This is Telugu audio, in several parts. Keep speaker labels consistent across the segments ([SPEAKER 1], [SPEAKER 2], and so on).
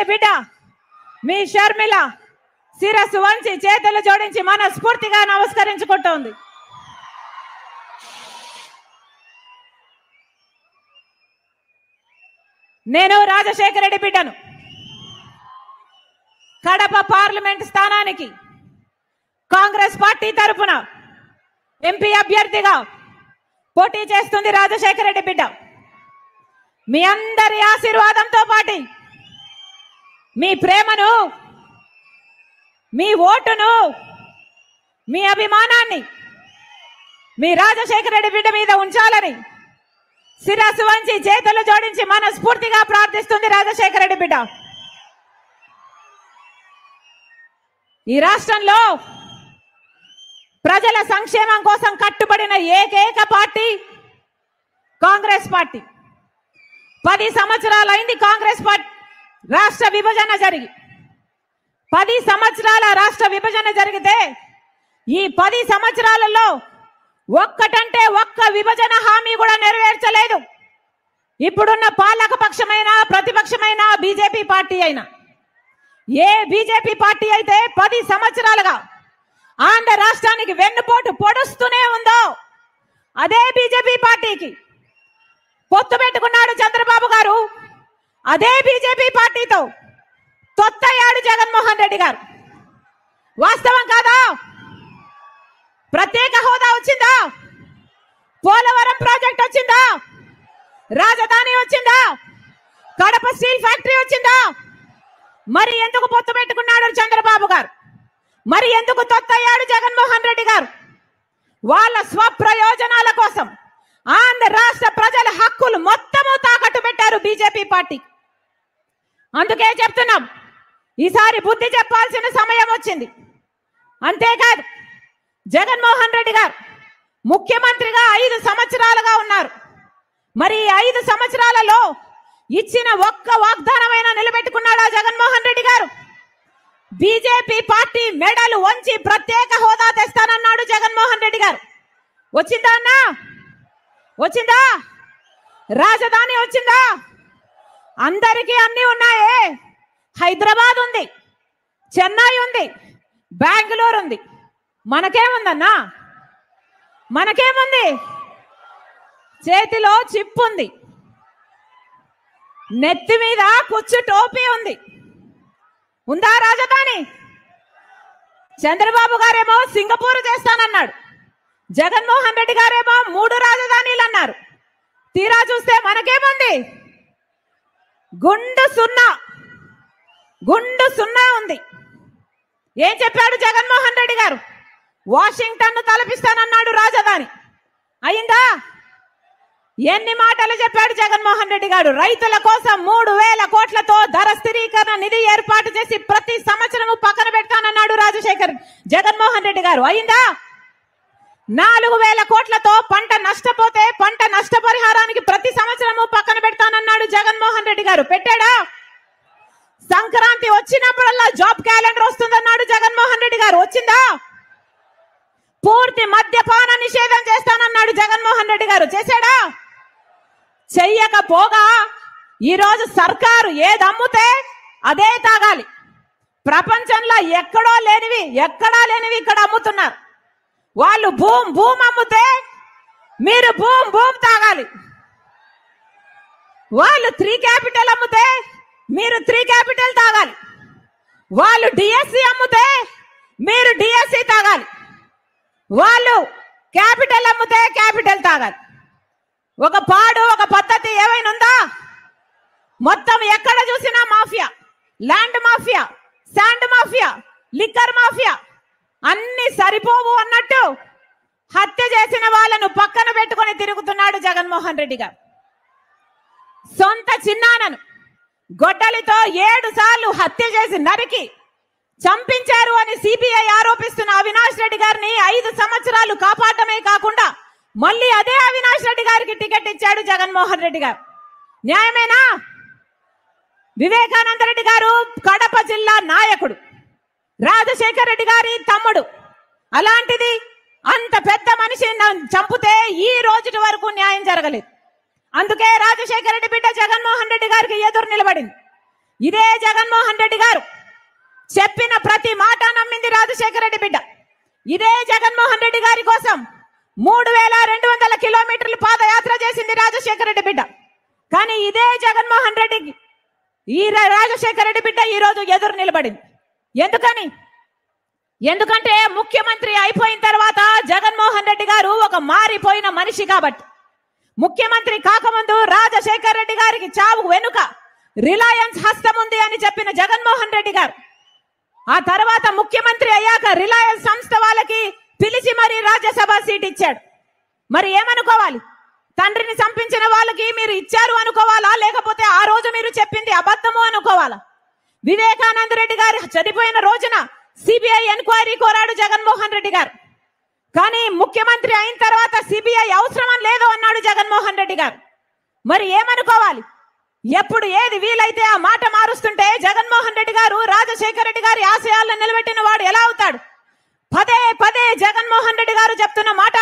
[SPEAKER 1] బిడ్డ మీ షర్మిల శిరస్సు వంచి చేతులు జోడించి మనస్ఫూర్తిగా నమస్కరించుకుంటోంది. నేను రాజశేఖర రెడ్డి బిడ్డను. కడప పార్లమెంట్ స్థానానికి కాంగ్రెస్ పార్టీ తరఫున ఎంపీ అభ్యర్థిగా పోటీ చేస్తుంది రాజశేఖర రెడ్డి బిడ్డ. మీ అందరి ఆశీర్వాదంతో పాటు మీ ప్రేమను, మీ ఓటును, మీ అభిమానాన్ని మీ రాజశేఖర రెడ్డి బిడ్డ మీద ఉంచాలని శిరస్సు వంచి చేతులు జోడించి మనస్ఫూర్తిగా ప్రార్థిస్తుంది రాజశేఖర రెడ్డి బిడ్డ. ఈ రాష్ట్రంలో ప్రజల సంక్షేమం కోసం కట్టుబడిన ఏకైక పార్టీ కాంగ్రెస్ పార్టీ. 10 సంవత్సరాలైంది కాంగ్రెస్ పార్టీ రాష్ట్ర విభజన జరిగి. 10 సంవత్సరాల రాష్ట్ర విభజన జరిగితే ఈ 10 సంవత్సరాలలో ఒక్కటంటే ఒక్క విభజన హామీ కూడా నెరవేర్చలేదు. ఇప్పుడున్న పాలక పక్షమైన ప్రతిపక్షమైన బీజేపీ పార్టీ అయినా, ఏ బీజేపీ పార్టీ అయితే 10 సంవత్సరాలుగా ఆంధ్ర రాష్ట్రానికి వెన్నుపోటు పొడుస్తూనే ఉందో అదే బీజేపీ పార్టీకి పొత్తు పెట్టుకున్నాడు చంద్రబాబు గారు. అదే బీజేపీ పార్టీతో తొత్తయ్యాడు జగన్మోహన్ రెడ్డి గారు. వాస్తవం కాదా? ప్రత్యేక హోదా వచ్చిందా? పోలవరం ప్రాజెక్ట్ వచ్చిందా? రాజధాని వచ్చిందా? కడప స్టీల్ ఫ్యాక్టరీ వచ్చిందా? మరి ఎందుకు పొత్తు పెట్టుకున్నాడు చంద్రబాబు గారు? మరి ఎందుకు తొత్తయ్యాడు జగన్మోహన్ రెడ్డి గారు? వాళ్ళ స్వప్రయోజనాల కోసం ఆంధ్ర రాష్ట్ర ప్రజల హక్కులు మొత్తము తాకట్టు పెట్టారు బీజేపీ పార్టీ. అందుకే చెప్తున్నాం, ఈసారి బుద్ధి చెప్పాల్సిన సమయం వచ్చింది. అంతేకాదు, జగన్మోహన్ రెడ్డి గారు ముఖ్యమంత్రిగా 5 సంవత్సరాలుగా ఉన్నారు. మరి 5 సంవత్సరాలలో ఇచ్చిన ఒక్క వాగ్దానమైనా నిలబెట్టుకున్నాడా జగన్మోహన్ రెడ్డి గారు? బీజేపీ పార్టీ మెడలు వంచి ప్రత్యేక హోదా తెస్తానన్నాడు జగన్మోహన్ రెడ్డి గారు. వచ్చిందా అన్నా? వచ్చిందా? రాజధాని వచ్చిందా? అందరికీ అన్ని ఉన్నాయే. హైదరాబాద్ ఉంది, చెన్నై ఉంది, బెంగళూరు ఉంది. మనకేముందన్నా? మనకేముంది? చేతిలో చిప్ ఉంది, నెత్తి మీద కుచ్చు టోపీ ఉంది. ఉందా రాజధాని? చంద్రబాబు గారేమో సింగపూర్ చేస్తానన్నాడు, జగన్మోహన్ రెడ్డి గారేమో 3 రాజధానీలు అన్నారు. తీరా చూస్తే మనకేముంది? గుండు సున్నా ఉంది. ఏం చెప్పాడు జగన్మోహన్ రెడ్డి గారు? వాషింగ్టన్ తలపిస్తానన్నాడు రాజధాని. అయిందా? ఎన్ని మాటలు చెప్పాడు జగన్మోహన్ రెడ్డి గారు? రైతుల కోసం 3000 కోట్లతో ధర స్థిరీకరణ నిధి ఏర్పాటు చేసి ప్రతి సంవత్సరము పక్కన పెడతానన్నాడు జగన్మోహన్ రెడ్డి గారు. అయిందా? 4000 కోట్లతో పంట నష్టపోతే పంట నష్టపరిహారానికి ప్రతి సంవత్సరము పక్కన పెడతానన్నాడు జగన్మోహన్ రెడ్డి గారు. పెట్టాడా? సంక్రాంతి వచ్చినప్పుడల్లా జాబ్ క్యాలెండర్ వస్తుందన్నాడు జగన్మోహన్ రెడ్డి గారు. వచ్చిందా? పూర్తి మద్యపాన నిషేధం చేస్తానన్నాడు జగన్మోహన్ రెడ్డి గారు. చేశాడా? చెయ్యకపోగా ఈరోజు సర్కారు ఏది అమ్ముతే అదే తాగాలి. ప్రపంచంలో ఎక్కడా లేనివి ఇక్కడ అమ్ముతున్నారు. వాళ్ళు భూమ్ అమ్ముతే మీరు భూమ్ తాగాలి. వాళ్ళు 3 క్యాపిటల్ అమ్ముతే మీరు 3 క్యాపిటల్ తాగాలి. వాళ్ళు డిఎస్సి అమ్ముతే మీరు డిఎస్సి తాగాలి. వాళ్ళు క్యాపిటల్ అమ్ముతే క్యాపిటల్ తాగాలి. ఒక పద్ధతి ఏమైనా ఉందా? మొత్తం ఎక్కడ చూసినా mafia, land mafia, sand mafia, liquor mafia. అన్ని సరిపోవు అన్నట్టు హత్య చేసిన వాళ్ళను పక్కన పెట్టుకొని తిరుగుతున్నాడు జగన్మోహన్ రెడ్డి గారు. సొంత చిన్నానను గొడ్డలితో 7 సార్లు హత్య చేసి నరికి చంపించారు అని సిబిఐ ఆరోపిస్తున్న అవినాష్ రెడ్డి గారిని 5 సంవత్సరాలు కాపాడమే కాకుండా మళ్ళీ అదే అవినాష్ రెడ్డి గారికి టికెట్ ఇచ్చాడు జగన్మోహన్ రెడ్డి గారు. న్యాయమేనా? వివేకానంద రెడ్డి గారు కడప జిల్లా నాయకుడు, రాజశేఖర రెడ్డి గారి తమ్ముడు. అలాంటిది అంత పెద్ద మనిషిని చంపితే ఈ రోజు వరకు న్యాయం జరగలేదు. అందుకే రాజశేఖర రెడ్డి బిడ్డ జగన్మోహన్ రెడ్డి గారికి ఎదురు నిలబడింది. ఇదే జగన్మోహన్ రెడ్డి గారు చెప్పిన ప్రతి మాట నమ్మింది రాజశేఖర రెడ్డి బిడ్డ. ఇదే జగన్మోహన్ రెడ్డి గారి కోసం 3200 కిలోమీటర్లు పాదయాత్ర చేసింది రాజశేఖర రెడ్డి బిడ్డ. కానీ ఇదే జగన్మోహన్ రెడ్డికి రాజశేఖర రెడ్డి బిడ్డ ఈ రోజు ఎదురు నిలబడింది. ఎందుకంటే ముఖ్యమంత్రి అయిపోయిన తర్వాత జగన్మోహన్ రెడ్డి గారు ఒక మారిపోయిన మనిషి కాబట్టి. ముఖ్యమంత్రి కాకముందు రాజశేఖర రెడ్డి గారికి చావు వెనుక రిలయన్స్ హస్తం ఉంది అని చెప్పిన జగన్మోహన్ రెడ్డి గారు ఆ తర్వాత ముఖ్యమంత్రి అయ్యాక రిలయన్స్ సంస్థ వాళ్ళకి పిలిచి మరి రాజ్యసభ సీట్ ఇచ్చాడు. మరి ఏమనుకోవాలి? తండ్రిని చంపించిన వాళ్ళకి మీరు ఇచ్చారు అనుకోవాలా, లేకపోతే ఆ రోజు మీరు చెప్పింది అబద్ధము అనుకోవాలా? వివేకానంద రెడ్డి గారు చనిపోయిన రోజున సిబిఐ ఎంక్వైరీ కోరాడు జగన్మోహన్ రెడ్డి గారు. కానీ ముఖ్యమంత్రి అయిన తర్వాత సిబిఐ అవసరం లేదు అన్నాడు జగన్మోహన్ రెడ్డి గారు. మరి ఏమనుకోవాలి? ఎప్పుడు ఏది వీలైతే ఆ మాట మారుస్తుంటే జగన్మోహన్ రెడ్డి గారు రాజశేఖర రెడ్డి గారి ఆశయాలను నిలబెట్టిన వాడు ఎలా అవుతాడు? పదే పదే జగన్మోహన్ రెడ్డి గారు చెప్తున్న మాట,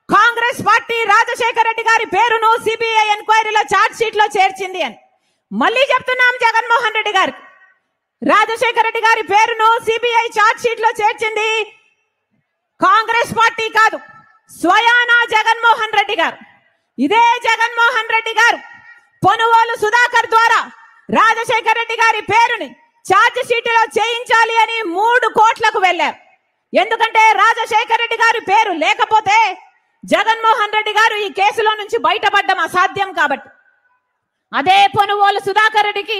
[SPEAKER 1] కాంగ్రెస్ పార్టీ రాజశేఖర రెడ్డి గారి పేరును సిబిఐ ఎంక్వైరీలో చార్జ్ షీట్ లో చేర్చింది అని మళ్ళీ చెప్తున్నాం. జగన్మోహన్ రెడ్డి గారు రాజశేఖర రెడ్డి గారి పేరును సిబిఐ చార్జ్ షీట్ లో చేర్చింది కాంగ్రెస్ పార్టీ కాదు, స్వయానా జగన్మోహన్ రెడ్డి గారు. ఇదే జగన్మోహన్ రెడ్డి గారు పొనుగోలు సుధాకర్ ద్వారా రాజశేఖర రెడ్డి గారి పేరుని చార్జ్ షీట్లో చేయించాలి అని 3 కోట్లకు వెళ్లారు. ఎందుకంటే రాజశేఖర రెడ్డి గారి పేరు లేకపోతే జగన్మోహన్ రెడ్డి గారు ఈ కేసులో నుంచి బయటపడడం అసాధ్యం కాబట్టి. అదే పొనుగోలు సుధాకర్ రెడ్డికి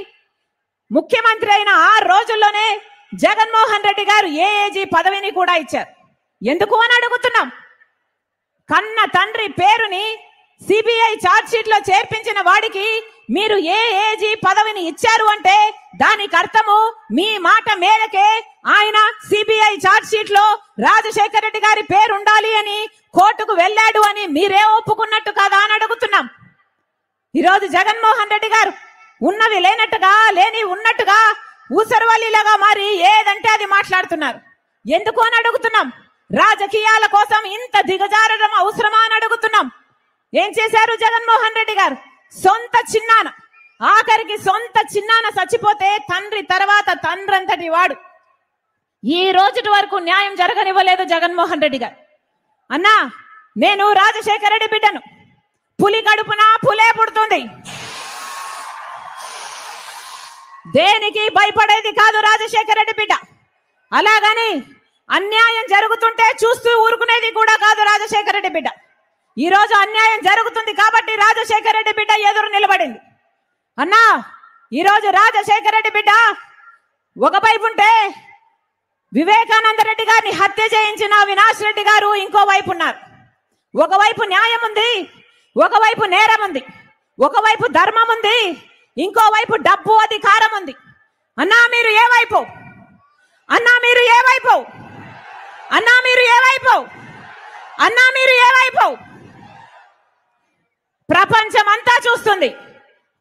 [SPEAKER 1] ముఖ్యమంత్రి అయిన 6 రోజుల్లోనే జగన్మోహన్ రెడ్డి గారు ఏఏజీ పదవిని కూడా ఇచ్చారు. ఎందుకు అని అడుగుతున్నాం. కన్న తండ్రి పేరుని సిబిఐ చార్జ్ షీట్ లో చేర్పించిన వాడికి మీరు ఏఏజీ పదవిని ఇచ్చారు అంటే దానికి అర్థము మీ మాట మేరకే ఆయన సిబిఐ చార్జ్ షీట్ లో రాజశేఖర రెడ్డి గారి పేరు ఉండాలి అని కోర్టుకు వెళ్ళాడు అని మీరే ఒప్పుకున్నట్టు కదా అని అడుగుతున్నాం. ఈరోజు జగన్మోహన్ రెడ్డి గారు ఉన్నవి లేనట్టుగా లేని ఉన్నట్టుగా ఊసరవల్లిలాగా మరి ఏదంటే అది మాట్లాడుతున్నారు. ఎందుకు అని అడుగుతున్నాం. రాజకీయాల కోసం ఇంత దిగజారడం అవసరమా అని అడుగుతున్నాం. ఏం చేశారు జగన్మోహన్ రెడ్డి గారు? సొంత చిన్నాన, ఆఖరికి సొంత చిన్నాన చచ్చిపోతే తండ్రి తర్వాత తండ్రంతటి వాడు ఈ రోజుటి వరకు న్యాయం జరగనివ్వలేదు జగన్మోహన్ రెడ్డి గారు. అన్నా, నేను రాజశేఖర రెడ్డి బిడ్డను, పులి కడుపున పులే పుడుతుంది, దేనికి భయపడేది కాదు రాజశేఖర రెడ్డి బిడ్డ. అలాగని అన్యాయం జరుగుతుంటే చూస్తూ ఊరుకునేది కూడా కాదు రాజశేఖర రెడ్డి బిడ్డ. ఈ రోజు అన్యాయం జరుగుతుంది కాబట్టి రాజశేఖర రెడ్డి బిడ్డ ఎదురు నిలబడింది. అన్నా, ఈరోజు రాజశేఖర రెడ్డి బిడ్డ ఒకవైపు ఉంటే వివేకానంద రెడ్డి గారిని హత్య చేయించిన అవినాష్ రెడ్డి గారు ఇంకో వైపు ఉన్నారు. ఒకవైపు న్యాయం ఉంది, ఒకవైపు నేరం ఉంది, ఒకవైపు ధర్మం ఉంది, ఇంకోవైపు డబ్బు అధికారం ఉంది. అన్నా మీరు ఏ వైపు? అన్నా మీరు ఏ వైపు? అన్నా మీరు ఏ వైపు? అన్నా మీరు ఏ వైపు? ప్రపంచం అంతా చూస్తుంది.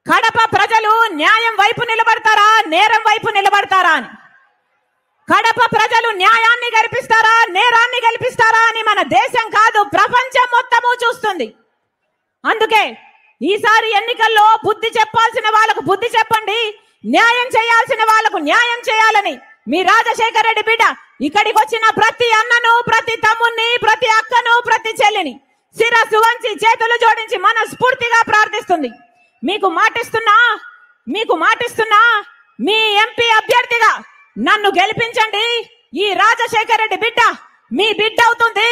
[SPEAKER 1] కడప ప్రజలు న్యాయం వైపు నిలబడతారా, నేరం వైపు నిలబడతారా అని. కడప ప్రజలు న్యాయాన్ని గెలిపిస్తారా, నేరాన్ని గెలిపిస్తారా అని మన దేశం కాదు ప్రపంచం మొత్తము చూస్తుంది. అందుకే ఈసారి ఎన్నికల్లో బుద్ధి చెప్పాల్సిన వాళ్ళకు బుద్ధి చెప్పండి, న్యాయం చేయాల్సిన వాళ్ళకు న్యాయం చేయాలని మీ రాజశేఖర రెడ్డి బిడ్డ ఇక్కడికి వచ్చిన ప్రతి అన్నను, ప్రతి తమ్ముణ్ణి, ప్రతి అక్కను, ప్రతి చెల్లిని శిరస్సు వంచి చేతులు జోడించి మనస్ఫూర్తిగా ప్రార్థిస్తుంది. మీకు మాటిస్తున్నా మీ ఎంపీ అభ్యర్థిగా నన్ను గెలిపించండి. ఈ రాజశేఖర రెడ్డి బిడ్డ మీ బిడ్డ అవుతుంది,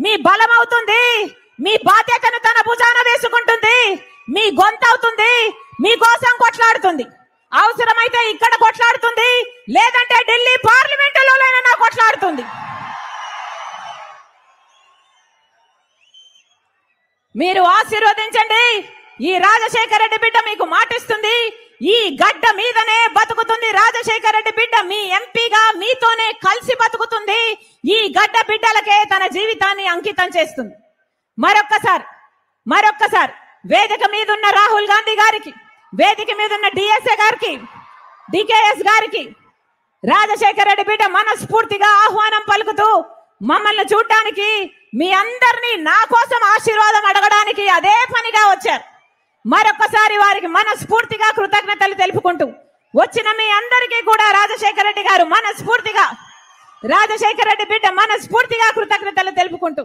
[SPEAKER 1] మీ బలం అవుతుంది, మీ బాధ్యతను తన భుజాన వేసుకుంటుంది, మీ గొంతు అవుతుంది, మీకోసం కొట్లాడుతుంది. అవసరమైతే ఇక్కడ కొట్లాడుతుంది, లేదంటే ఢిల్లీ పార్లమెంటులోనైనా కొట్లాడుతుంది. మీరు ఆశీర్వదించండి. ఈ రాజశేఖర రెడ్డి బిడ్డ మీకు మాటిస్తుంది. ఈ గడ్డ మీదనే బతుకుతుంది రాజశేఖర రెడ్డి బిడ్డ. మీ ఎంపీగా మీతోనే కలిసి బతుకుతుంది. ఈ గడ్డ బిడ్డలకే తన జీవితాన్ని అంకితం చేస్తుంది. మరొక్కసారి వేదిక మీద ఉన్న రాహుల్ గాంధీ గారికి, వేదిక మీద ఉన్న డిఎస్ఏ గారికి, డికేఎస్ గారికి రాజశేఖర రెడ్డి బిడ్డ మనస్ఫూర్తిగా ఆహ్వానం పలుకుతూ మమ్మల్ని చూడటానికి, మీ అందరినీ నా కోసం ఆశీర్వాదం అడగడానికి అదే పనిగా వచ్చారు. మరొకసారి వారికి మనస్ఫూర్తిగా కృతజ్ఞతలు తెలుపుకుంటూ వచ్చిన మీ అందరికీ కూడా రాజశేఖర రెడ్డి గారు మనస్ఫూర్తిగా, రాజశేఖర రెడ్డి బిడ్డ మనస్ఫూర్తిగా కృతజ్ఞతలు తెలుపుకుంటూ